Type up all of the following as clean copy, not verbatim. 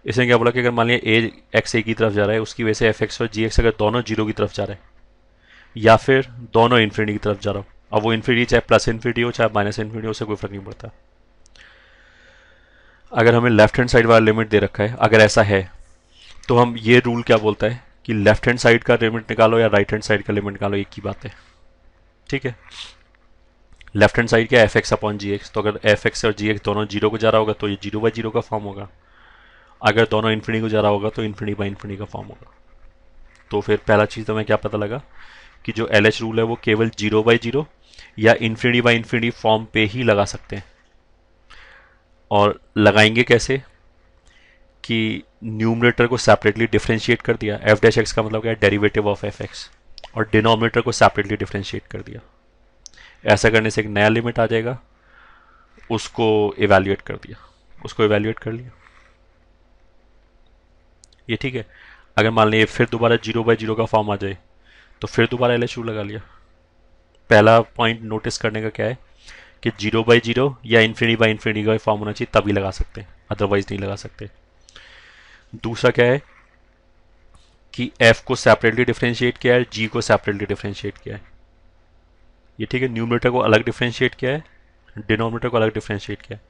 इसने क्या बोला कि अगर मान लिया ए एक्स ए की तरफ जा रहा है, उसकी वजह से एफ एक्स और जी एक्स अगर दोनों जीरो की तरफ जा रहे हैं या फिर दोनों इन्फिनिटी की तरफ जा रहा हो, अब वो इन्फिनिटी चाहे प्लस इन्फिनिटी हो चाहे माइनस इन्फिनिटी हो, उससे कोई फर्क नहीं पड़ता। अगर हमें लेफ्ट हैंड साइड वाला लिमिट दे रखा है, अगर ऐसा है, तो हम ये रूल क्या बोलता है कि लेफ्ट हैंड साइड का लिमिट निकालो या राइट हैंड साइड का लिमिट निकालो, एक ही बात है। ठीक है, लेफ्ट हैंड साइड क्या, एफ एक्स अपॉन जी एक्स, तो अगर एफ एक्स और जी एक्स दोनों जीरो को जा रहा होगा तो ये जीरो बाई जीरो का फॉर्म होगा, अगर दोनों इन्फिनिटी को जा रहा होगा तो इन्फिनिटी बाई इन्फिनिटी का फॉर्म होगा। तो फिर पहला चीज़ तो हमें क्या पता लगा कि जो एल एच रूल है वो केवल जीरो बाई जीरो या इन्फिनिटी बाई इन्फिनिटी फॉर्म पे ही लगा सकते हैं। और लगाएंगे कैसे कि न्यूमरेटर को सेपरेटली डिफरेंशिएट कर दिया, एफ डैश एक्स का मतलब क्या है, डेरिवेटिव ऑफ एफ एक्स, और डिनोमिनेटर को सेपरेटली डिफरेंशिएट कर दिया। ऐसा करने से एक नया लिमिट आ जाएगा, उसको इवेल्युएट कर दिया, उसको इवेल्युएट कर लिया। ये ठीक है। अगर मान लीजिए फिर दोबारा जीरो बाई जीरो का फॉर्म आ जाए तो फिर दोबारा एल एच रूल लगा लिया। पहला पॉइंट नोटिस करने का क्या है कि जीरो बाई जीरो या इन्फिनिटी बाई इन्फिनिटी का फॉर्म होना चाहिए, तभी लगा सकते हैं, अदरवाइज नहीं लगा सकते। दूसरा क्या है कि एफ को सेपरेटली डिफरेंशिएट किया है, जी को सेपरेटली डिफरेंशिएट किया है। ये ठीक है, न्यूमरेटर को अलग डिफरेंशिएट किया है, डिनोमिनेटर को अलग डिफरेंशिएट किया है।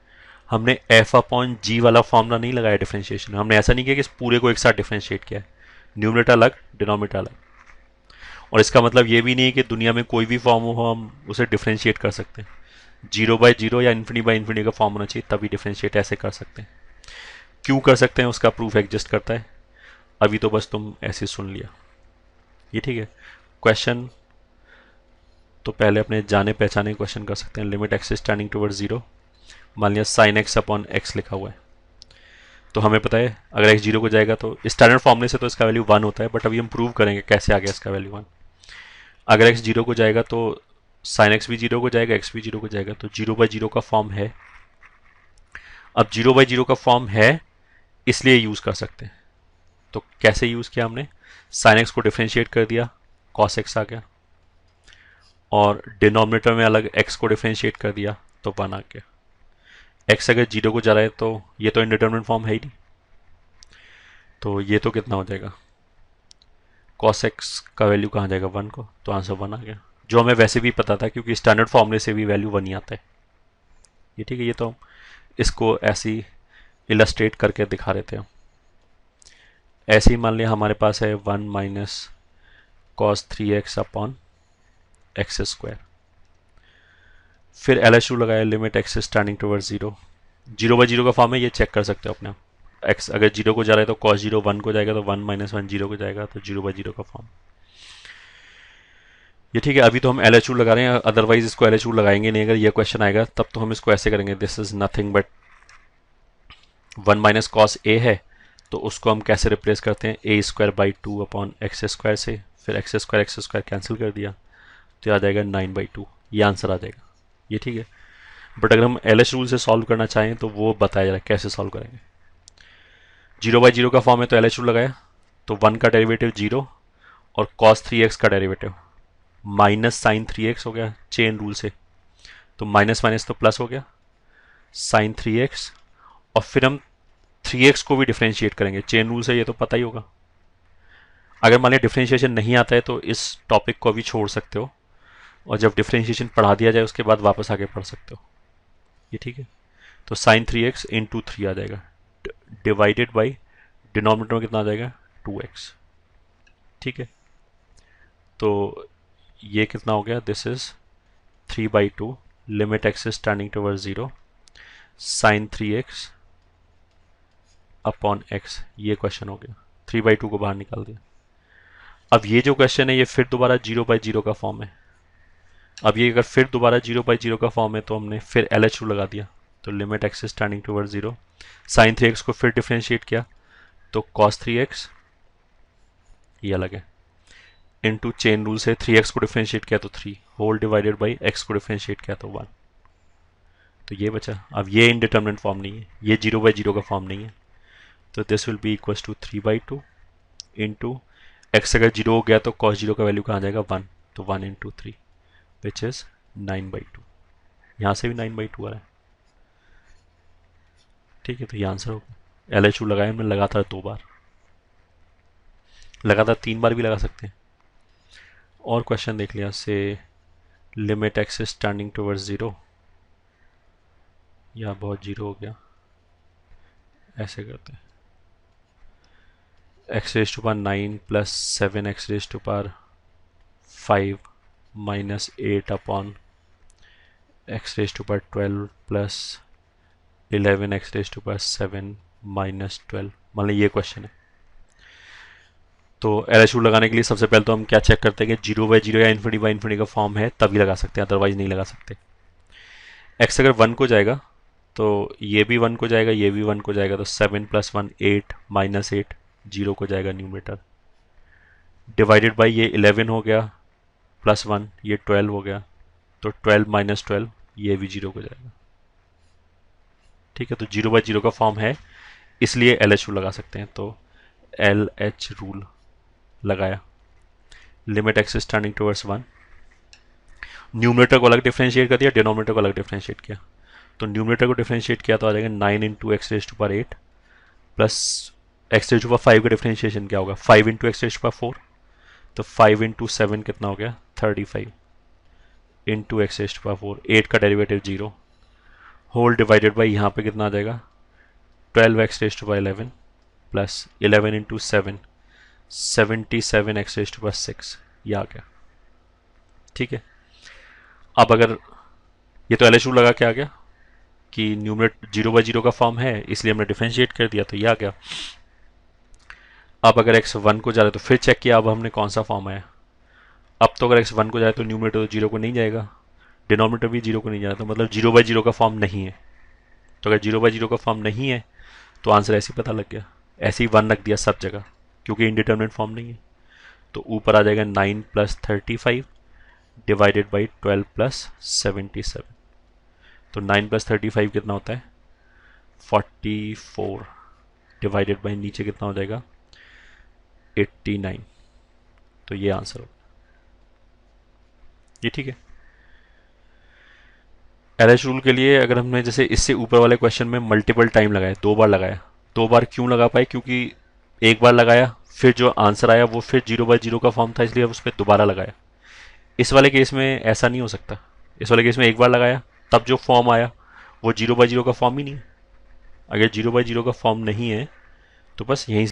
हमने एफ अपॉन जी वाला फॉर्मूला नहीं लगाया डिफरेंशिएशन, हमने ऐसा नहीं किया कि इस पूरे को एक साथ डिफरेंशिएट किया है, न्यूमरेटर अलग डिनोमिनेटर अलग। और इसका मतलब ये भी नहीं है कि दुनिया में कोई भी फॉर्म हो हम उसे डिफरेंशिएट कर सकते हैं। जीरो बाई जीरो या इन्फिनिटी बाई इन्फिनिटी का फॉर्म होना चाहिए, तभी डिफरेंशिएट ऐसे कर सकते हैं। क्यों कर सकते हैं उसका प्रूफ एग्जिस्ट करता है, अभी तो बस तुम ऐसे सुन लिया। ये ठीक है। क्वेश्चन तो पहले अपने जाने पहचाने क्वेश्चन कर सकते हैं। Limit x is tending towards zero, मान लिया साइन एक्स अपॉन एक्स लिखा हुआ है, तो हमें पता है अगर एक्स जीरो को जाएगा तो स्टैंडर्ड फॉर्मूले से तो इसका वैल्यू वन होता है, बट अभी हम प्रूव करेंगे कैसे आ गया इसका वैल्यू वन। अगर एक्स जीरो को जाएगा तो साइन एक्स भी जीरो को जाएगा, एक्स भी जीरो को जाएगा, तो जीरो बाई जीरो का फॉर्म है। अब जीरो बाई जीरो का फॉर्म है इसलिए यूज कर सकते हैं। तो कैसे यूज किया हमने, साइन एक्स को डिफ्रेंशिएट कर दिया, कॉस एक्स आ गया, और डिनोमिनेटर में अलग एक्स को डिफ्रेंशिएट कर दिया तो वन आ गया। एक्स अगर जीरो को जा रहा है तो ये तो इंडिटरमिनेट फॉर्म है ही नहीं, तो ये तो कितना हो जाएगा, कॉस एक्स का वैल्यू कहाँ जाएगा, वन को, तो आंसर वन आ गया, जो हमें वैसे भी पता था क्योंकि स्टैंडर्ड फॉर्मूले से भी वैल्यू वन ही आता है। ये ठीक है, ये तो हम इसको ऐसी इलस्ट्रेट करके दिखा रहे थे हम। ऐसे ही मान लिया हमारे पास है one minus cos three x upon X square, फिर एल एच रूल लगाया, limit x standing toward zero, zero by zero का फॉर्म है, ये चेक कर सकते हो अपने आप। एक्स अगर जीरो को जा रहा है तो कॉस जीरो वन को जाएगा, तो वन माइनस वन जीरो को जाएगा, तो जीरो बाई जीरो का फॉर्म। ये ठीक है, अभी तो हम एल एच रूल लगा रहे हैं, अदरवाइज इसको एल एच रूल लगाएंगे नहीं। अगर ये क्वेश्चन आएगा तब तो हम इसको ऐसे करेंगे, this is nothing but one minus cos A है, तो उसको हम कैसे रिप्लेस करते हैं, A square by two upon X square से, फिर एक्स स्क्वायर कैंसिल कर दिया तो आ जाएगा नाइन बाई टू, ये आंसर आ जाएगा। ये ठीक है, बट अगर हम एल एच रूल से सॉल्व करना चाहें तो वो बताया जा रहा है कैसे सॉल्व करेंगे। जीरो बाई जीरो का फॉर्म है तो एल एच रूल लगाया, तो वन का डेरिवेटिव जीरो और कॉस थ्री एक्स का derivative minus sign three x हो गया चेन रूल से, तो माइनस माइनस तो प्लस हो गया, साइन थ्री एक्स, और फिर हम थ्री एक्स को भी डिफ्रेंशिएट करेंगे चेन रूल से, ये तो पता ही होगा। अगर मान लिया डिफ्रेंशिएशन नहीं आता है तो इस टॉपिक को अभी छोड़ सकते हो, और जब डिफ्रेंशिएशन पढ़ा दिया जाए उसके बाद वापस आगे पढ़ सकते हो। ये ठीक है, तो sine three X into three आ जाएगा, डिवाइडेड बाई डिनोमिनेटर में कितना आ जाएगा, टू एक्स। ठीक है, तो ये कितना हो गया, this is three by to, limit x is standing toward zero, sign three x upon x, ये क्वेश्चन हो गया, थ्री बाई टू को बाहर निकाल दिया। अब ये जो क्वेश्चन है ये फिर दोबारा जीरो बाई जीरो का फॉर्म है। अब ये अगर फिर दोबारा जीरो बाई जीरो का फॉर्म है तो हमने फिर एल एच लगा दिया, तो limit x standing toward zero, sign three x को फिर डिफ्रेंशिएट किया तो कॉस थ्री एक्स, ये अलग है, इनटू चेन रूल से थ्री एक्स को डिफ्रेंशिएट किया तो three, whole divided by x को डिफ्रेंशिएट किया तो वन, तो ये बचा। अब ये इनडिटरमिनेट फॉर्म नहीं है, ये जीरो बाई जीरो का फॉर्म नहीं है, तो this will be equal to three by two into x, अगर जीरो हो गया तो कॉस जीरो का वैल्यू कहाँ जाएगा, वन, तो one into three which is nine by two, यहाँ से भी नाइन बाई टू आ रहा है। ठीक है, तो ये आंसर होगा। LHU लगाया हमने लगातार 2 बार, लगातार 3 बार भी लगा सकते हैं। और क्वेश्चन देख लिया से limit x is tending towards 0, या बहुत 0 हो गया, ऐसे करते हैं x raise to power 9 plus 7 x raise to power 5 minus 8 upon x raise to power 12 plus 11 x raise to power 7 minus 12। मान लो ये क्वेश्चन है। तो LHU लगाने के लिए सबसे पहले तो हम क्या चेक करते हैं कि 0/0 या इन्फिनिटी बाई इन्फिनिटी का फॉर्म है तभी लगा सकते हैं, अदरवाइज नहीं लगा सकते। x अगर 1 को जाएगा तो ये भी 1 को जाएगा, ये भी 1 को जाएगा, तो 7 + 1 8 माइनस 8 0 को जाएगा न्यूमरेटर, डिवाइडेड बाई ये 11 हो गया प्लस 1 ये 12 हो गया, तो 12 माइनस 12 ये भी 0 को जाएगा। ठीक है, तो 0/0 का फॉर्म है इसलिए LHU लगा सकते हैं। तो LH रूल लगाया, limit x is tending towards 1, numerator को अलग डिफरेंशिएट कर दिया, डिनोमिनेटर को अलग डिफरेंशिएट किया। तो न्यूमरेटर को डिफरेंशिएट किया तो आ जाएगा 9 × x raise to power 8 plus x raise to power 5 का डिफरेंशिएशन क्या होगा 5 × x रेज टू पावर 4, तो 5 × 7 कितना हो गया 35 × x रेज टू पावर 4, 8 का डेरिवेटिव 0 होल डिवाइडेड बाई यहाँ पे कितना आ जाएगा 12x raise to power 11 plus 11 × 7 77x raise to power 6, ये आ गया। ठीक है, अब अगर ये तो LHU लगा के आ गया कि न्यूमरेटर 0/0 का फॉर्म है इसलिए हमने डिफरेंशिएट कर दिया, तो ये आ गया। अब अगर x 1 को जा रहा है तो फिर चेक किया अब हमने कौन सा फॉर्म आया। अब तो अगर x 1 को जाए तो न्यूमरेटर तो 0 को नहीं जाएगा, डिनोमिनेटर भी 0 को नहीं जाएगा, तो मतलब 0/0 का फॉर्म नहीं है। तो अगर 0/0 का फॉर्म नहीं है तो आंसर ऐसे ही पता लग गया, ऐसे ही 1 रख दिया सब जगह क्योंकि इनडिटर्मिनेट फॉर्म नहीं है। तो ऊपर आ जाएगा 9 + 35 डिवाइडेड बाई 12 + 77, तो 9 + 35 कितना होता है 44 डिवाइडेड बाई नीचे कितना हो जाएगा 89, तो ये आंसर होगा। ये ठीक है। LH रूल के लिए अगर हमने जैसे इससे ऊपर वाले क्वेश्चन में मल्टीपल टाइम लगाया, 2 बार लगाया, 2 बार क्यों लगा पाए क्योंकि एक बार लगाया फिर जो आंसर आया वो फिर 0/0 का फॉर्म था इसलिए उस पर दोबारा लगाया। इस वाले केस में ऐसा नहीं हो सकता, इस वाले केस में एक बार लगाया तब जो फॉर्म आया वो 0/0 का फॉर्म ही नहीं है। अगर 0/0 का फॉर्म नहीं है तो बस यहीं